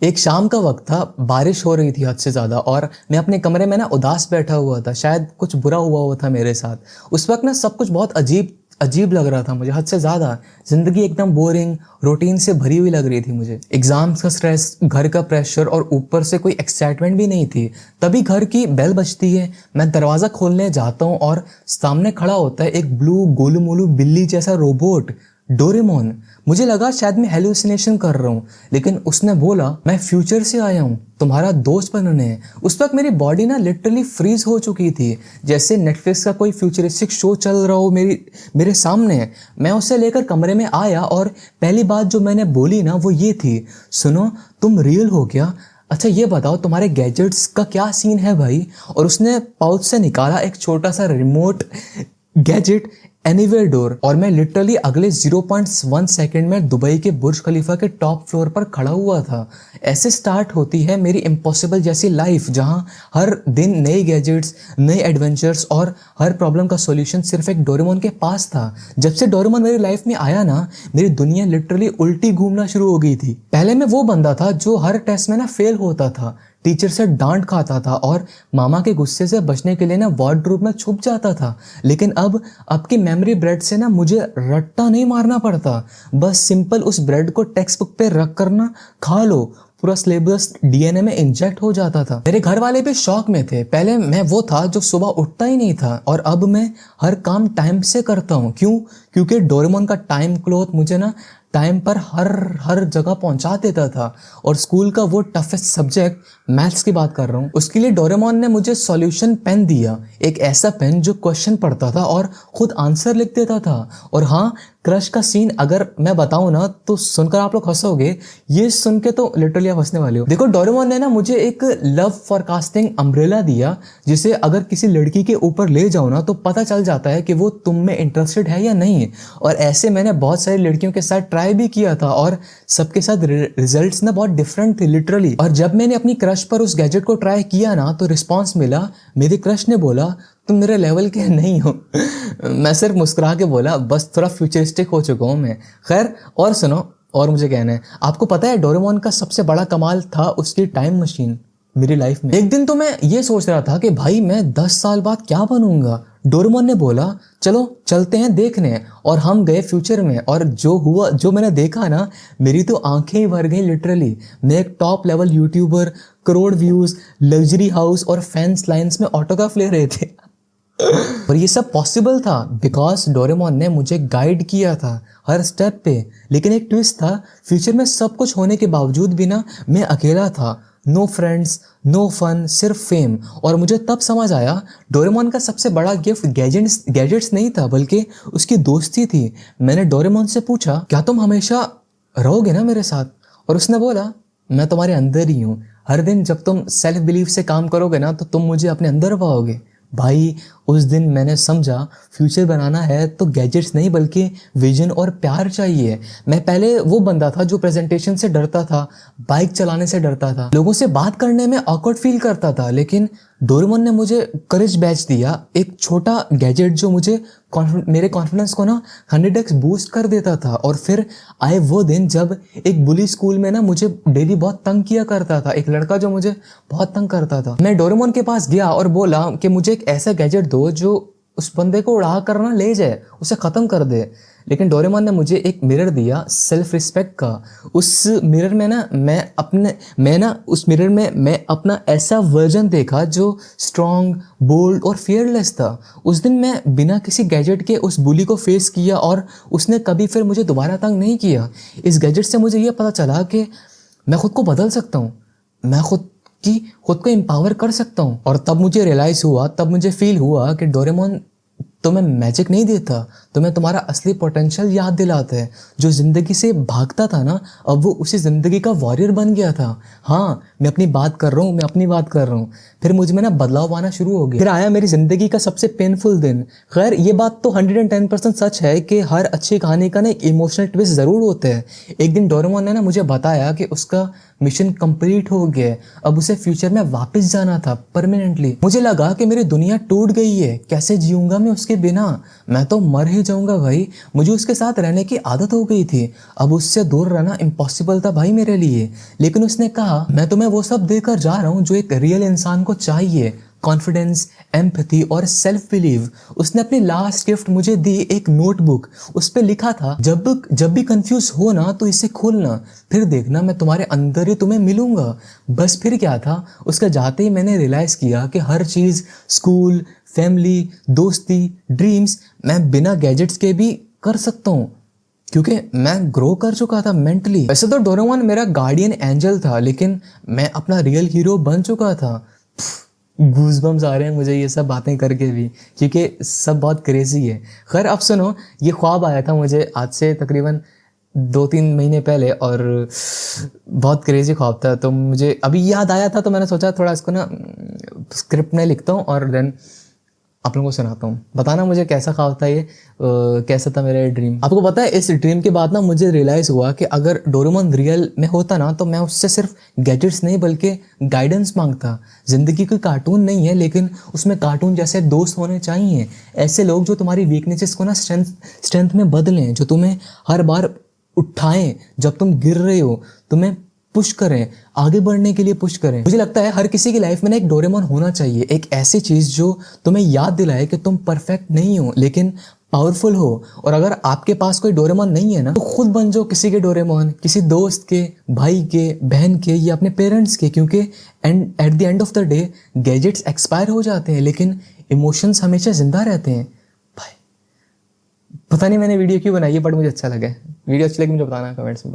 एक शाम का वक्त था, बारिश हो रही थी हद से ज़्यादा और मैं अपने कमरे में ना उदास बैठा हुआ था। शायद कुछ बुरा हुआ था मेरे साथ। उस वक्त ना सब कुछ बहुत अजीब अजीब लग रहा था मुझे, हद से ज़्यादा। ज़िंदगी एकदम बोरिंग, रूटीन से भरी हुई लग रही थी मुझे। एग्जाम्स का स्ट्रेस, घर का प्रेशर और ऊपर से कोई एक्साइटमेंट भी नहीं थी। तभी घर की बेल बजती है। मैं दरवाज़ा खोलने जाता हूँ और सामने खड़ा होता है एक ब्लू गोलू मोलू बिल्ली जैसा रोबोट, डोरेमोन। मुझे लगा शायद मैं हेलुसिनेशन कर रहा हूँ, लेकिन उसने बोला, मैं फ्यूचर से आया हूँ तुम्हारा दोस्त बनने। उस वक्त मेरी बॉडी ना लिटरली फ्रीज हो चुकी थी, जैसे नेटफ्लिक्स का कोई फ्यूचरिस्टिक शो चल रहा हो मेरे सामने। मैं उसे लेकर कमरे में आया और पहली बात जो मैंने बोली ना वो ये थी, सुनो तुम रियल हो क्या? अच्छा ये बताओ तुम्हारे गैजेट्स का क्या सीन है भाई? और उसने पाउच से निकाला एक छोटा सा रिमोट गैजेट, एनीवेयर डोर, और मैं लिटरली अगले 0.1 सेकंड में दुबई के बुर्ज खलीफा के टॉप फ्लोर पर खड़ा हुआ था। ऐसे स्टार्ट होती है मेरी इम्पॉसिबल जैसी लाइफ, जहां हर दिन नए गैजेट्स, नए एडवेंचर्स और हर प्रॉब्लम का सॉल्यूशन सिर्फ एक डोरेमोन के पास था। जब से डोरेमोन मेरी लाइफ में आया ना, मेरी दुनिया लिटरली उल्टी घूमना शुरू हो गई थी। पहले मैं वो बंदा था जो हर टेस्ट में ना फेल होता था, टीचर से डांट खाता था और मामा के गुस्से से बचने के लिए ना वार्डरोब में छुप जाता था। लेकिन अब की मेमोरी ब्रेड से ना मुझे रट्टा नहीं मारना पड़ता। बस सिंपल उस ब्रेड को टेक्स्ट बुक पे रख कर ना खा लो, पूरा सिलेबस डीएनए में इंजेक्ट हो जाता था। मेरे घर वाले भी शौक में थे। पहले मैं वो था जो सुबह उठता ही नहीं था, और अब मैं हर काम टाइम से करता हूँ। क्यों? क्योंकि डोरेमोन का टाइम क्लॉथ मुझे ना टाइम पर हर हर जगह पहुंचा देता था। और स्कूल का वो टफेस्ट सब्जेक्ट, मैथ्स की बात कर रहा हूँ, उसके लिए डोरेमोन ने मुझे सॉल्यूशन पेन दिया। एक ऐसा पेन जो क्वेश्चन पढ़ता था और खुद आंसर लिख देता था। और हाँ, क्रश का सीन अगर मैं बताऊं ना तो सुनकर आप लोग हंसोगे। ये सुन के तो लिटरली आप हंसने वाले हो। देखो, डोरेमोन ने ना मुझे एक लव फॉरकास्टिंग अम्ब्रेला दिया, जिसे अगर किसी लड़की के ऊपर ले जाओ ना तो पता चल जाता है कि वो तुम में इंटरेस्टेड है या नहीं। और ऐसे मैंने बहुत सारी लड़कियों के साथ ट्राई भी किया था, और सबके साथ रिजल्ट्स ना बहुत डिफरेंट थे लिटरली। और जब मैंने अपनी क्रश पर उस गैजेट को ट्राई किया ना तो रिस्पॉन्स मिला। मेरे क्रश ने बोला, तुम मेरे लेवल के नहीं हो। मैं सिर्फ मुस्कुरा के बोला, बस थोड़ा फ्यूचरिस्टिक हो चुका हूँ मैं। खैर, और सुनो, और मुझे कहना है, आपको पता है डोरेमोन का सबसे बड़ा कमाल था उसकी टाइम मशीन मेरी लाइफ में। एक दिन तो मैं ये सोच रहा था कि भाई मैं 10 साल बाद क्या बनूंगा। डोरेमोन ने बोला, चलो चलते हैं देखने। और हम गए फ्यूचर में, और जो हुआ, जो मैंने देखा ना, मेरी तो आंखें ही भर गई लिटरली। मैं एक top level YouTuber, crore views, luxury house और फैंस लाइन्स में ऑटोग्राफ ले रहे थे। और ये सब पॉसिबल था बिकॉज डोरेमोन ने मुझे गाइड किया था हर स्टेप पे। लेकिन एक ट्विस्ट था, फ्यूचर में सब कुछ होने के बावजूद भी ना मैं अकेला था। नो फ्रेंड्स, नो फन, सिर्फ फेम। और मुझे तब समझ आया, डोरेमोन का सबसे बड़ा गिफ्ट गैजेट्स नहीं था, बल्कि उसकी दोस्ती थी। मैंने डोरेमोन से पूछा, क्या तुम हमेशा रहोगे ना मेरे साथ? और उसने बोला, मैं तुम्हारे अंदर ही हूँ। हर दिन जब तुम सेल्फ बिलीफ से काम करोगे ना तो तुम मुझे अपने अंदर पाओगे। भाई, उस दिन मैंने समझा, फ्यूचर बनाना है तो गैजेट्स नहीं बल्कि विजन और प्यार चाहिए। मैं पहले वो बंदा था जो प्रेजेंटेशन से डरता था, बाइक चलाने से डरता था, लोगों से बात करने में ऑकवर्ड फील करता था। लेकिन डोरेमोन ने मुझे करेज बैच दिया, एक छोटा गैजेट जो मुझे मेरे कॉन्फिडेंस को ना 100x बूस्ट कर देता था। और फिर आए वो दिन जब एक बुली स्कूल में ना मुझे डेली बहुत तंग किया करता था, एक लड़का जो मुझे बहुत तंग करता था। मैं डोरेमोन के पास गया और बोला कि मुझे एक ऐसा गैजेट दो जो उस बंदे को उड़ा कर ना ले जाए, उसे खत्म कर दे। लेकिन डोरेमोन ने मुझे एक मिरर दिया, सेल्फ रिस्पेक्ट का। उस मिरर में ना उस मिरर में मैं अपना ऐसा वर्जन देखा जो स्ट्रॉन्ग, बोल्ड और फियरलेस था। उस दिन मैं बिना किसी गैजेट के उस बुली को फेस किया, और उसने कभी फिर मुझे दोबारा तंग नहीं किया। इस गैजेट से मुझे ये पता चला कि मैं खुद को बदल सकता हूँ, मैं खुद को एम्पावर कर सकता हूँ। और तब मुझे रियलाइज हुआ, तब मुझे फील हुआ कि डोरेमोन तुम्हें मैजिक नहीं देता, तुम्हें तुम्हारा असली पोटेंशियल याद दिलाता है। जो जिंदगी से भागता था ना, अब वो उसी जिंदगी का वॉरियर बन गया था। हाँ, मैं अपनी बात कर रहा हूँ। फिर मुझ में ना बदलाव आना शुरू हो गया। फिर आया मेरी जिंदगी का सबसे पेनफुल दिन। खैर, ये बात तो 110% सच है कि हर अच्छी कहानी का ना एक इमोशनल ट्विस्ट जरूर होता है। एक दिन डोरेमोन ने ना मुझे बताया कि उसका मिशन कंप्लीट हो गया, अब उसे फ्यूचर में वापस जाना था परमानेंटली। मुझे लगा कि मेरी दुनिया टूट गई है, कैसे जीऊंगा मैं उसके बिना, मैं तो मर ही जाऊंगा भाई। मुझे उसके साथ रहने की आदत हो गई थी, अब उससे दूर रहना इम्पॉसिबल था भाई मेरे लिए। लेकिन उसने कहा मैं तुम्हें वो सब देकर जा रहा हूँ जो एक रियल इंसान को चाहिए, कॉन्फिडेंस, एम्पैथी और सेल्फ बिलीव। उसने अपनी लास्ट गिफ्ट मुझे दी, एक नोटबुक। उस पे लिखा था जब भी कंफ्यूज हो ना तो इसे खोलना, फिर देखना मैं तुम्हारे अंदर ही तुम्हें मिलूंगा। बस फिर क्या था, उसके जाते ही मैंने रियलाइज किया कि हर चीज, स्कूल, फैमिली, दोस्ती, ड्रीम्स, मैं बिना गैजेट्स के भी कर सकता हूँ, क्योंकि मैं ग्रो कर चुका था मेंटली। वैसे तो डोरेमोन मेरा गार्डियन एंजल था, लेकिन मैं अपना रियल हीरो बन चुका था। गूज़बम्स आ रहे हैं मुझे ये सब बातें करके भी, क्योंकि सब बहुत क्रेजी है। खैर अब सुनो, ये ख्वाब आया था मुझे आज से तकरीबन 2-3 महीने पहले, और बहुत क्रेजी ख्वाब था। तो मुझे अभी याद आया था, तो मैंने सोचा थोड़ा इसको ना स्क्रिप्ट में लिखता हूँ और देन आप लोगों को सुनाता हूँ। बताना मुझे कैसा ख्वाब था ये, कैसा था मेरा ड्रीम। आपको पता है, इस ड्रीम के बाद ना मुझे रियलाइज़ हुआ कि अगर डोरेमोन रियल में होता ना तो मैं उससे सिर्फ गैजेट्स नहीं बल्कि गाइडेंस मांगता। ज़िंदगी कोई कार्टून नहीं है, लेकिन उसमें कार्टून जैसे दोस्त होने चाहिए, ऐसे लोग जो तुम्हारी वीकनेसेस को ना स्ट्रेंथ में बदलें, जो तुम्हें हर बार उठाएं जब तुम गिर रहे हो, तुम्हें पुश करें, आगे बढ़ने के लिए पुश करें। मुझे लगता है हर किसी की लाइफ में ना एक डोरेमोन होना चाहिए, एक ऐसी चीज जो तुम्हें याद दिलाए कि तुम परफेक्ट नहीं हो लेकिन पावरफुल हो। और अगर आपके पास कोई डोरेमोन नहीं है ना, तो खुद बन जाओ किसी के डोरेमोन, किसी दोस्त के, भाई के, बहन के या अपने पेरेंट्स के, क्योंकि at the end of the day gadgets expire हो जाते हैं लेकिन इमोशंस हमेशा जिंदा रहते हैं भाई। पता नहीं मैंने वीडियो क्यों बनाई है, बट मुझे अच्छा लगा। वीडियो अच्छी लगी मुझे बताना कमेंट्स में।